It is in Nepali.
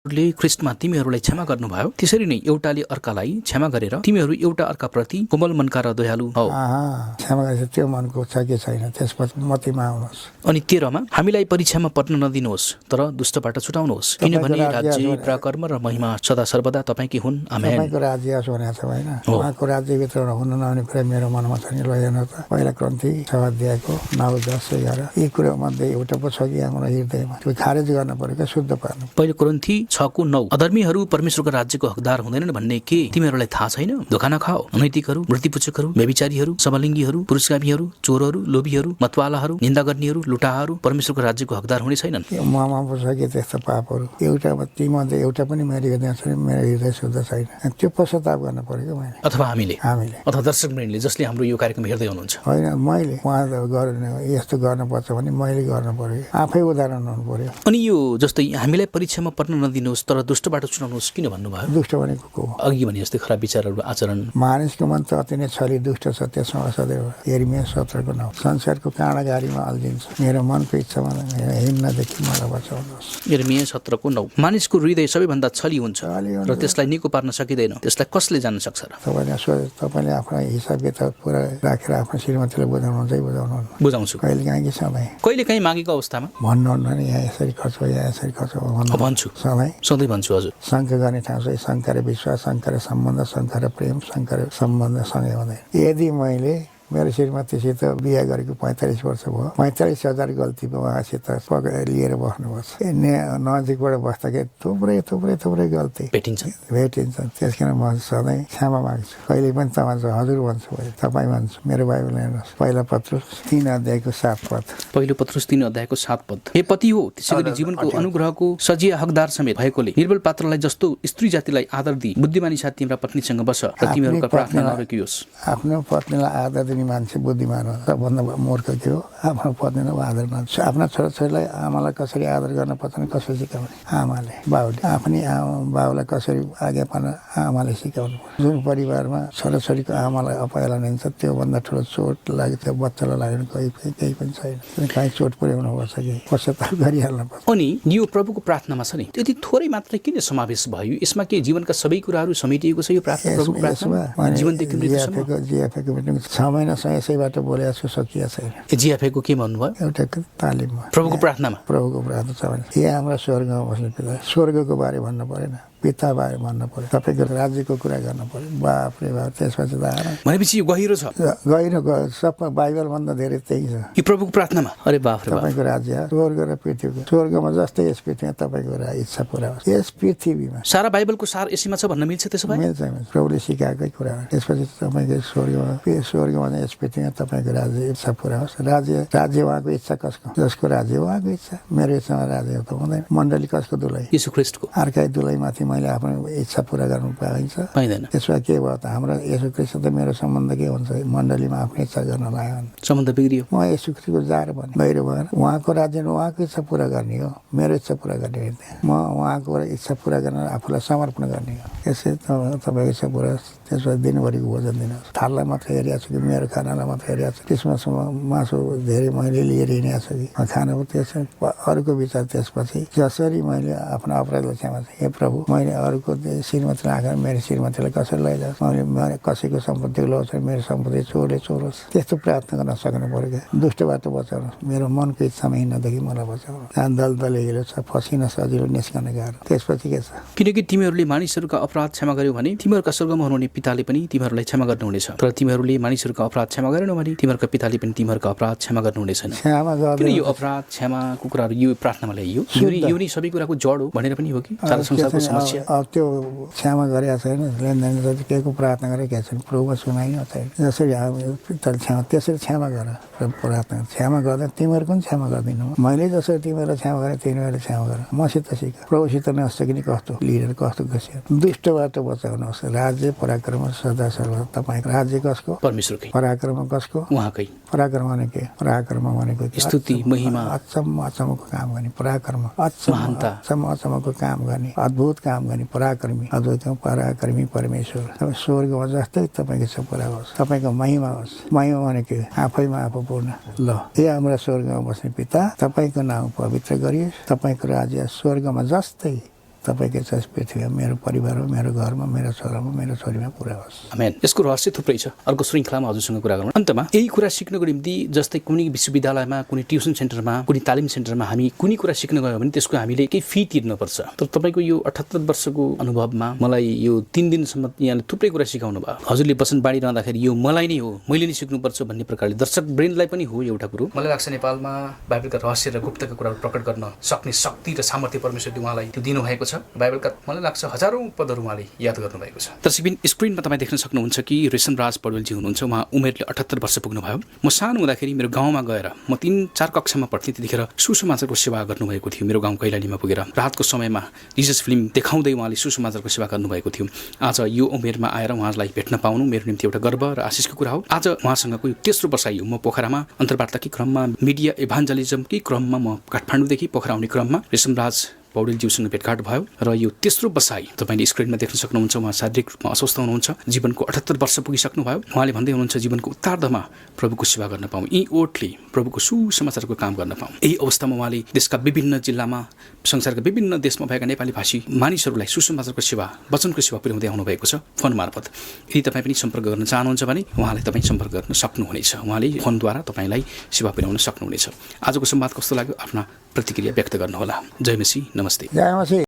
ले ख्रीष्टमा तिमीहरूलाई क्षमा गर्नुभयो त्यसरी नै एउटाले अर्कालाई क्षमा गरेर तिमीहरू एउटा अर्काप्रति कोमल मनका र दयालु हौ। क्षमा गरेर त्यो मनको छ कि छैन त्यसपछि मतिमा आउनुहोस्। अनि 13 मा हामीलाई परीक्षामा पर्न नदिनुहोस् तर दुष्टबाट छुटाउनुहोस् किनभने राज्य पराक्रम र महिमा सदा सर्वदा तपाईकै हुन्। आमेन। तपाईको राज्य भनेको छ हैन। उहाँको राज्यभित्र हुन नहुने कुरा मेरो मनमा छ नि। ल हेर्नु त पहिला क्रन्थी 6 अध्यायको 9, 10, 11 यी कुरा मध्ये एउटा पो छ कि हाम्रो हृदयमा त्यो खारेज गर्न पर्यो के शुद्ध पार्नु। पहिलो कोरिन्थी 6:9 अधर्मीहरू परमेश्वरको राज्यको हकदार हुँदैनन् भन्ने के तिमीहरूलाई थाहा छैन? धोखा नखाओ। अनैतिकहरू, मूर्तिपूजकहरू, व्यभिचारीहरू, समलिङ्गीहरू, पुरुषगामीहरू, चोरहरू, लोभीहरू, मतवालाहरू, निन्दा गर्नेहरू, लुटाहरू परमेश्वरको राज्यको हकदार हुने छैनन्। ममा पो छ कि त्यस्तो पापहरू एउटा तीमध्ये एउटा पनि मेरो हृदय छैन, मेरो हृदय शुद्ध छैन। त्यो पश्चाताप गर्न पर्यो कि मैले अथवा हामीले अथवा दर्शकवृन्दले जसले हाम्रो यो कार्यक्रम हेर्दै हुनुहुन्छ। होइन मैले उहाँ गर्ने यस्तो गर्नुपर्छ भने मैले गर्नु पर्यो, आफै उदाहरण हुनु पर्यो। अनि यो जस्तै हामीलाई परीक्षामा पर्न नदिनुहोस् तर दुष्टबाट छुटाउनुहोस् किन भन्नुभयो? दुष्ट भनेको को हो? अघि भने जस्तै खराब विचारहरू, आचरण। मानिसको मन त अति नै छली दुष्ट छ, त्यसमा सदैव। यिर्मया 17:9 संसारको काँडागाडीमा अल्झिन्छ, मेरो मनको इच्छामा हिँड्नदेखि मलाई बचाउनुहोस्। यिर्मया 17:9 मानिसको हृदय सबैभन्दा छली हुन्छ र त्यसलाई निको पार्न सकिँदैन। त्यसलाई कसले जान्न सक्छ र? तपाईँले आफ्नो हिसाब किताब पुरा राखेर आफ्नो श्रीमतीलाई बुझाउनुहुन्छ कि बुझाउनुहुन्न? बुझाउँछु। कहिले काहीँ कि सधैँ? कहिले काहीँ मागेको अवस्थामा भन्नुहुन्न नि यहाँ यसरी खर्च भयो, यहाँ यसरी खर्च भयो भन्छु। सधैँ भन्छु हजुर। शङ्का गर्ने ठाउँ चाहिँ शङ्का र विश्वास, शङ्का र सम्बन्ध, शङ्का र प्रेम, शङ्का र सम्बन्ध सँगै हुँदैन। यदि मैले मेरो श्रीमतीसित बिहा गरेको 45 वर्ष भयो, 45,000 गल्ती उहाँसित लिएर बस्नुपर्छ। नजिकबाट बस्दाखेरि थुप्रै गल्ती भेटिन्छ। त्यस कारण म सधैँ क्षमा माग्छु। कहिले पनि तपाईँ हजुर भन्छु, तपाईँ भन्छु। मेरो बाइबल हेर्नुहोस्, पहिलो पत्रुस 3 अध्यायको 7 पद। पहिलो पत्रुस 3 अध्यायको 7 पद। हे पति हो, त्यसैगरी जीवनको अनुग्रहको सजिया हकदार समेत भएकोले निर्बल पात्रलाई जस्तो स्त्री जातिलाई आदर दिई बुद्धिमानी साथ तिम्रा पत्नीसँग बस र तिमीहरूका प्रार्थना नरोकियोस्। आफ्नो पत्नीलाई आदर दिने मान्छे बुद्धिमान हो। सबभन्दा मूर्ख के हो? आफ्नो पत्नीलाई आदर मान्छ। आफ्ना छोराछोरीलाई आमालाई कसरी आदर गर्न पर्छ कसरी सिकाउने? आमाले, बाउले। आफ्नै बाउलाई कसरी आज्ञा पार्न आमाले सिकाउनु पर्छ। जुन परिवारमा छोराछोरीको आमालाई अपहेला हुन्छ त्योभन्दा ठुलो चोट लाग्यो त्यो बच्चालाई लाग्ने केही पनि छैन। कहीँ चोट पुर्याउनु पर्छ कि पश्चाताप गरिहाल्नु पर्छ। अनि यो प्रभुको प्रार्थनामा छ नि, त्यति थोरै मात्रै किन समावेश भयो? यसमा के जीवनका सबै कुराहरू समेटिएको छ? यो प्रार्थना प्रभुको प्रार्थना जीवनदेखि मृत्युसम्म। जिएफएको मिटिङ 6 महिनासम्म यसैबाट बोलेको छु, सकिया छैन। जिएफएको के भन्नुभयो? एउटा तालिममा प्रभुको प्रार्थना छ भने यहाँ हाम्रो स्वर्गमा बस्ने पिता, स्वर्गको बारे भन्नु परेन, पिता बारे भन्नु पर्यो, तपाईँको राज्यको कुरा गर्नु पर्यो। बापरे बाप, त्यसपछि त भनेपछि यो गहिरो छ। गहिरो सब बाइबलभन्दा धेरै त्यही छ यो प्रभुको प्रार्थनामा। अरे बाप रे बाप। तपाईँको राज्य स्वर्ग र पृथ्वीको, स्वर्गमा जस्तै यस पृथ्वीमा तपाईँको इच्छा पुरा होस्। यस पृथ्वीमा सारा बाइबलको सार यसैमा छ भन्न मिल्छ त्यसो भए? मिल्छ। प्रभुले सिकाएकै कुरा हो। त्यसपछि तपाईँको स्वर्गमा यस पृथ्वीमा तपाईँको राज्य इच्छा पुरा होस्। राज्य उहाँको इच्छा कसको? जसको राज्य उहाँको इच्छा। मेरो इच्छामा राज्य त हुँदैन। मण्डली कसको दुलै? यीशु ख्रीष्टको। अर्कै दुलैमाथि मैले आफ्नो इच्छा पुरा गर्नु पाइन्छ? त्यसमा के भयो त? हाम्रो यीशु ख्रीष्ट त मेरो सम्बन्ध के हुन्छ? मण्डलीमा आफ्नो इच्छा गर्न लाग्यो भने सम्बन्ध बिग्रियो। म यीशु ख्रीष्टको जार भने बाहिर भएर उहाँको राज्यमा उहाँको इच्छा पुरा गर्ने हो, मेरो इच्छा पुरा गर्ने होइन। म उहाँको इच्छा पुरा गर्न आफूलाई समर्पण गर्ने हो। यसै तपाईँको इच्छा पुरा त्यसमा दिनभरिको भोजन दिनुहोस्। थाललाई मात्रै हेरिरहेको छु कि मेरो खानालाई मात्रै हेरिरहेको छु? त्यसमा मासु धेरै मैले लिएर हिँडेको छु कि खाना त्यसमा अरूको विचार। त्यसपछि जसरी मैले आफ्नो अपराधलाई क्षमा छ, हे प्रभु मैले अरूको श्रीमतीलाई आँखा मेरो श्रीमतीलाई कसरी लैजाओस्, मैले कसैको सम्पत्ति लौछ, मेरो सम्पत्ति चोरोस्, त्यस्तो प्रार्थना गर्न सक्नु पर्यो क्या। दुष्टबाट बचाउनुहोस्, मेरो मनको इच्छामा हिँड्नदेखि मलाई बचाउनुहोस्। यहाँ दलदले हिलो छ, फसिन सजिलो निस्कन गाह्रो। त्यसपछि के छ? किनकि तिमीहरूले मानिसहरूका अपराध क्षमा गर्यौ भने तिमीहरूका स्वर्गमा हुनुहुने पिताले पनि तिमीहरूलाई क्षमा गर्नुहुनेछ, तर तिमीहरूले मानिसहरूका अपराध क्षमा गरेनौ भने तिमीहरूका पिताले पनि तिमीहरूका अपराध क्षमा गर्नुहुने छैन। किन यो अपराध क्षमाको कुराहरू यो प्रार्थनामा ल्याइयो? यो नै सबै कुराको जड हो भनेर पनि हो कि सारा संसारको समस्या? त्यो क्षमा गरेका छैन, लेनदेन जति केको प्रार्थना गरेका छैन, प्रभुमा सुनाइयो छैन। जसरी पिताले क्षमा त्यसरी क्षमा गर प्रार्थना क्षमा गर्दा तिमीहरू पनि क्षमा गरिदिनु। मैले जसरी तिमीहरूलाई क्षमा गरेँ तिमीहरूले क्षमा गर। मसित सिक, प्रभुसित नसक्यो कि कस्तो लिएर कस्तो घुस्यो। दुष्टबाट बचाउनुहोस्। राज्य पराक्रम सदा सर्वदा तपाईँको। राज्य कसको? परमेश्वरकै। पराक्रम कसको? उहाँकै। पराक्रम भनेको के? पराक्रम भनेको स्तुति, महिमा, अचम्मको काम गर्ने पराक्रम, अचम्मको काम गर्ने, अद्भुत काम गर्ने पराक्रमी, अद्भुत पराक्रमी परमेश्वर। स्वर्गमा जस्तै तपाईँको इच्छा पुरा होस्, तपाईँको महिमा होस्। महिमा भनेको आफैमा आफू पूर्ण। ल हे हाम्रा स्वर्गमा बस्ने पिता, तपाईँको नाम पवित्र गरियोस्, तपाईँको राज्य स्वर्गमा जस्तै तपाईँको इच्छा पृथ्वीमा मेरो परिवारमा मेरो घरमा मेरो छोरामा मेरो छोरीमा पुरा होस्। आमेन। यसको रहस्य थुप्रै छ। अर्को श्रृङ्खलामा हजुरसँग कुरा गरौँ। अन्तमा यही कुरा सिक्नको निम्ति जस्तै कुनै विश्वविद्यालयमा कुनै ट्युसन सेन्टरमा कुनै तालिम सेन्टरमा हामी कुनै कुरा सिक्न गयो भने त्यसको हामीले केही फी तिर्नुपर्छ। तर तपाईँको यो 78 वर्षको अनुभवमा मलाई यो 3 दिनसम्म यहाँले थुप्रै कुरा सिकाउनु भयो। हजुरले वचन बाँडिरहँदाखेरि यो मलाई नै हो, मैले नै सिक्नुपर्छ भन्ने प्रकारले दर्शक ब्रेनलाई पनि हो एउटा कुरो। मलाई लाग्छ नेपालमा बाइबलका रहस्य र गुप्तका कुराहरू प्रकट गर्न सक्ने शक्ति र सामर्थ्य परमेश्वरले उहाँलाई त्यो दिनुभएको छ। बाइबलका मलाई लाग्छ हजारौं पदहरू उहाँले याद गर्नुभएको छ। दर्शकबिन स्क्रिनमा तपाईँ देख्न सक्नुहुन्छ कि रेशमराज पौडेलजी हुनुहुन्छ। उहाँ उमेरले 78 वर्ष पुग्नुभयो। म सानो हुँदाखेरि मेरो गाउँमा गएर म 3-4 कक्षामा पढ्थेँ, त्यतिखेर सुसमाचारको सेवा गर्नुभएको थियो। मेरो गाउँ कैलालीमा पुगेर रातको समयमा जिजस फिल्म देखाउँदै उहाँले सुसमाचारको सेवा गर्नुभएको थियो। आज यो उमेरमा आएर उहाँलाई भेट्न पाउनु मेरो निम्ति एउटा गर्व र आशिषको कुरा हो। आज उहाँसँगको यो तेस्रो बसाइ हो। म पोखरामा अन्तर्वार्ताकै क्रममा मिडिया इभान्जलिजमकै क्रममा म काठमाडौँदेखि पोखरा आउने क्रममा रेशमराज पौडेलज्यूसँग भेटघाट भयो र यो तेस्रो बसाइ तपाईँले स्क्रिनमा देख्न सक्नुहुन्छ। उहाँ शारीरिक रूपमा अस्वस्थ हुनुहुन्छ। जीवनको 78 वर्ष पुगिसक्नु भयो। उहाँले भन्दै हुनुहुन्छ जीवनको उत्तरार्धमा प्रभुको सेवा गर्न पाऊँ, यी ओठले प्रभुको सुसमाचारको काम गर्न पाऊँ। यही अवस्थामा उहाँले देशका विभिन्न जिल्लामा संसारका विभिन्न देशमा भएका नेपाली भाषी मानिसहरूलाई सुसमाचारको सेवा वचनको सेवा पुर्याउँदै आउनुभएको छ फोन मार्फत। यदि तपाईँ पनि सम्पर्क गर्न चाहनुहुन्छ भने उहाँलाई तपाईँ सम्पर्क गर्न सक्नुहुनेछ। उहाँले फोनद्वारा तपाईँलाई सेवा पुर्याउन सक्नुहुनेछ। आजको संवाद कस्तो लाग्यो आफ्ना प्रतिक्रिया व्यक्त गर्नुहोला। जय मसीह, नमस्ते। जय मसीह।